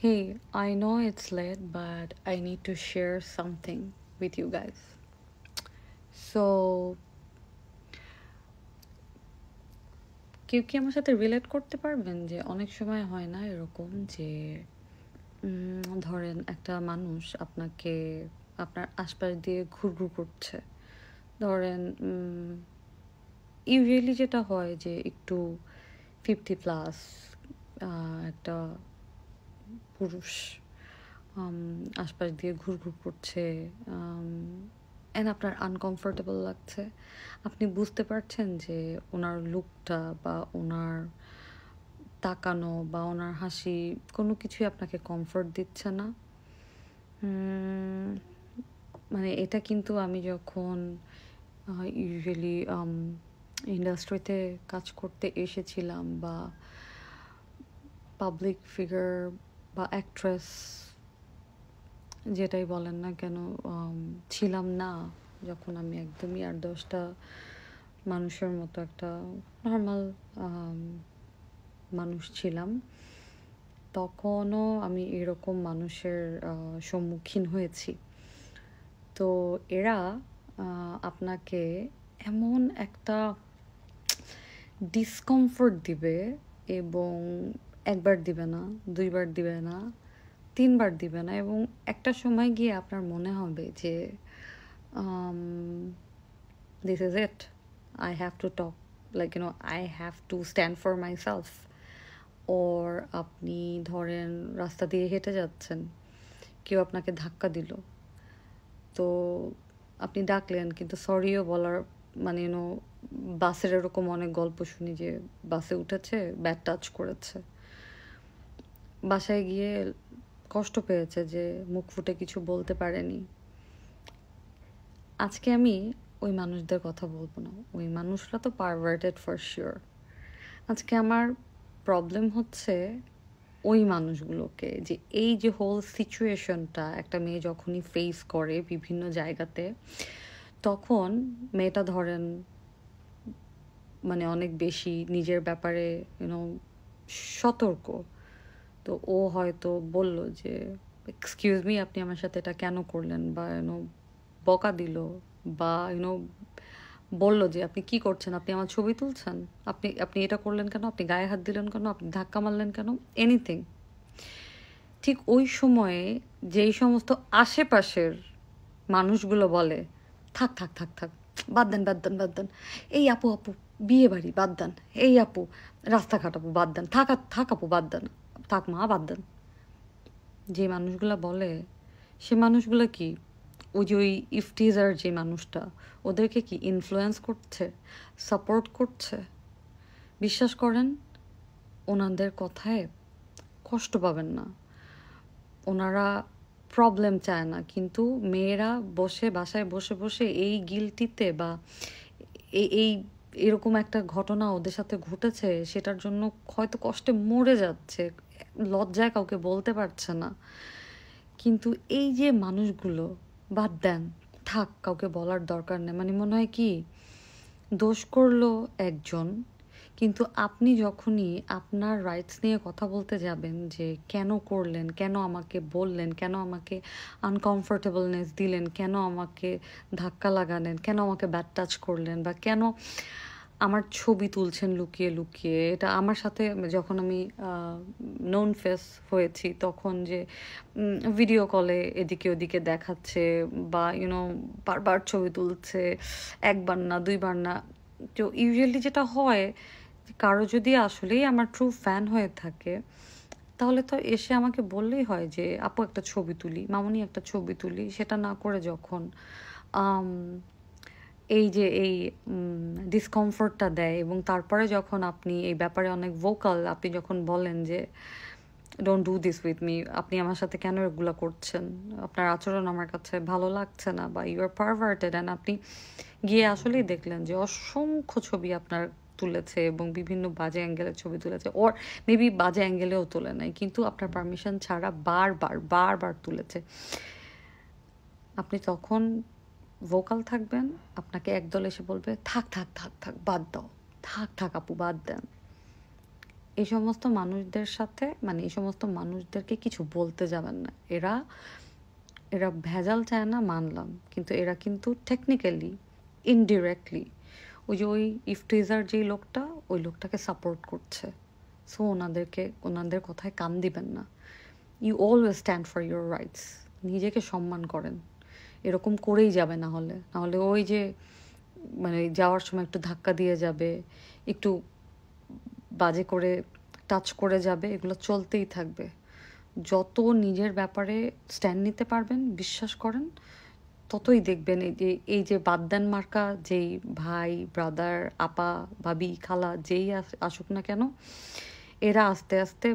Hey, I know it's late, but I need to share something with you guys. So, কেউ কি আমার সাথে relate করতে পারবেন যে অনেক সময় হয় না এরকম যে ধরেন একটা মানুষ আপনাকে আপনার আশপাশ দিয়ে ঘুরঘুর করছে। ধরেন ইউজুয়ালি যেটা হয় যে একটু 50+ একটা পুরুষ আশপাশ দিয়ে ঘুরঘুর করছে, অ্যান্ড আপনার আনকমফোর্টেবল লাগছে। আপনি বুঝতে পারছেন যে ওনার লুকটা বা ওনার তাকানো বা ওনার হাসি কোনো কিছুই আপনাকে কমফোর্ট দিচ্ছে না। মানে এটা কিন্তু আমি যখন ইউজুয়ালি ইন্ডাস্ট্রিতে কাজ করতে এসেছিলাম বা পাবলিক ফিগার বা অ্যাক্ট্রেস যেটাই বলেন না কেন ছিলাম না, যখন আমি একদমই 8-10টা মানুষের মতো একটা নর্মাল মানুষ ছিলাম, তখনও আমি এরকম মানুষের সম্মুখীন হয়েছি। তো এরা আপনাকে এমন একটা ডিসকমফোর্ট দিবে, এবং একবার দিবে না, দুইবার দিবে না, 3বার দিবে না, এবং একটা সময় গিয়ে আপনার মনে হবে যে this is it, I have to talk, like I have to stand for myself. ওর আপনি ধরেন রাস্তা দিয়ে হেঁটে যাচ্ছেন, কেউ আপনাকে ধাক্কা দিল, তো আপনি ডাকলেন কিন্তু সরিও বলার মানে বাসের এরকম অনেক গল্প শুনি যে বাসে উঠেছে, ব্যাড টাচ করেছে, বাসায় গিয়ে কষ্ট পেয়েছে যে মুখ ফুটে কিছু বলতে পারেনি। আজকে আমি ওই মানুষদের কথা বলবো না, ওই মানুষরা তো পারভার্টেড ফর শিওর। আজকে আমার প্রবলেম হচ্ছে ওই মানুষগুলোকে, যে এই যে হোল সিচুয়েশনটা একটা মেয়ে যখনই ফেস করে বিভিন্ন জায়গাতে, তখন মেয়েটা ধরেন মানে অনেক বেশি নিজের ব্যাপারে সতর্ক। তো ও হয়তো বলল যে এক্সকিউজ মি, আপনি আমার সাথে এটা কেন করলেন, বা বকা দিল, বা বলল যে আপনি কি করছেন, আপনি আমার ছবি তুলছেন, আপনি আপনি এটা করলেন কেন, আপনি গায়ে হাত দিলেন কেন, আপনি ধাক্কা মারলেন কেন, এনিথিং। ঠিক ওই সময়ে যেই সমস্ত আশেপাশের মানুষগুলো বলে থাক থাক থাক থাক, বাদ দেন বাদ দেন বাদ দেন, এই আপু আপু বিয়ে বাড়ি বাদ দেন, এই আপু রাস্তাঘাট আপু বাদ দেন, থাক থাক আপু বাদ দেন, থাক মা বাদ দেন, যে মানুষগুলো বলে, সে মানুষগুলো কি ওই যে ওই ইফটিজার যে মানুষটা ওদেরকে কি ইনফ্লুয়েন্স করছে, সাপোর্ট করছে? বিশ্বাস করেন, ওনাদের কথায় কষ্ট পাবেন না, ওনারা প্রবলেম চায় না, কিন্তু মেয়েরা বসে বাসায় বসে বসে এই গিলটিতে বা এই এরকম একটা ঘটনা ওদের সাথে ঘটেছে সেটার জন্য হয়তো কষ্টে মরে যাচ্ছে, লজ্জায় কাউকে বলতে পারছে না। কিন্তু এই যে মানুষগুলো, বাদ দেন, থাক, কাউকে বলার দরকার নেই, মানে মনে হয় কি দোষ করলো একজন, কিন্তু আপনি যখনই আপনার রাইটস নিয়ে কথা বলতে যাবেন যে কেন করলেন, কেন আমাকে বললেন, কেন আমাকে আনকমফোর্টেবলনেস দিলেন, কেন আমাকে ধাক্কা লাগালেন, কেন আমাকে ব্যাড টাচ করলেন, বা কেন আমার ছবি তুলছেন লুকিয়ে লুকিয়ে, এটা আমার সাথে যখন আমি নোন ফেস হয়েছি তখন যে ভিডিও কলে এদিকে ওদিকে দেখাচ্ছে, বা বারবার ছবি তুলছে, একবার না দুইবার না। তো ইউজুয়ালি যেটা হয়, কারো যদি আসলেই আমার ট্রু ফ্যান হয়ে থাকে, তাহলে তো এসে আমাকে বললেই হয় যে আপু একটা ছবি তুলি, মামুনি একটা ছবি তুলি। সেটা না করে যখন এই যে এই ডিসকমফোর্টটা দেয়, এবং তারপরে যখন আপনি এই ব্যাপারে অনেক ভোকাল, আপনি যখন বলেন যে don't do this with me, আপনি আমার সাথে কেন এগুলো করছেন, আপনার আচরণ আমার কাছে ভালো লাগছে না, বা ইউ আর পারভার্টেড, অ্যান্ড আপনি গিয়ে আসলেই দেখলেন যে অসংখ্য ছবি আপনার তুলেছে এবং বিভিন্ন বাজে অ্যাঙ্গেলের ছবি তুলেছে, ওর মেবি বাজে অ্যাঙ্গেলেও তোলে নাই, কিন্তু আপনার পারমিশন ছাড়া বারবার বারবার তুলেছে। আপনি তখন ভোকাল থাকবেন, আপনাকে একদল এসে বলবে থাক থাক থাক থাক বাদ দাও, থাক থাক আপু বাদ দেন। এই সমস্ত মানুষদের সাথে মানে এই সমস্ত মানুষদেরকে কিছু বলতে যাবেন না। এরা এরা ভেজাল চায় না মানলাম, কিন্তু এরা কিন্তু টেকনিক্যালি ইনডিরেক্টলি ওই ইফটিজার যেই লোকটা ওই লোকটাকে সাপোর্ট করছে। সো ওনাদের কথায় কান দিবেন না। You always stand for your rights. নিজেকে সম্মান করেন, এরকম করেই যাবে। না হলে ওই যে মানে যাওয়ার সময় একটু ধাক্কা দিয়ে যাবে, একটু বাজে করে টাচ করে যাবে, এগুলো চলতেই থাকবে। যত নিজের ব্যাপারে স্ট্যান্ড নিতে পারবেন, বিশ্বাস করেন, ততই দেখবেন এই যে বাদ দেন মার্কা যেই ভাই, ব্রাদার, আপা, ভাবি, খালা যেই আসুক না কেন, এরা আস্তে আস্তে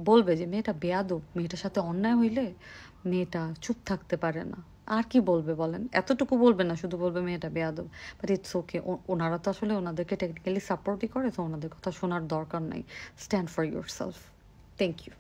বলবে যে মেয়েটা বেয়াদব, মেয়েটার সাথে অন্যায় হইলে মেয়েটা চুপ থাকতে পারে না। আর কি বলবে বলেন? এতটুকু বলবে না, শুধু বলবে মেয়েটা বেয়াদব। বাট ইটস ওকে, ওনারা তো আসলে ওনাদেরকে টেকনিক্যালি সাপোর্টই করে, তো ওনাদের কথা শোনার দরকার নাই। Stand for yourself. Thank you.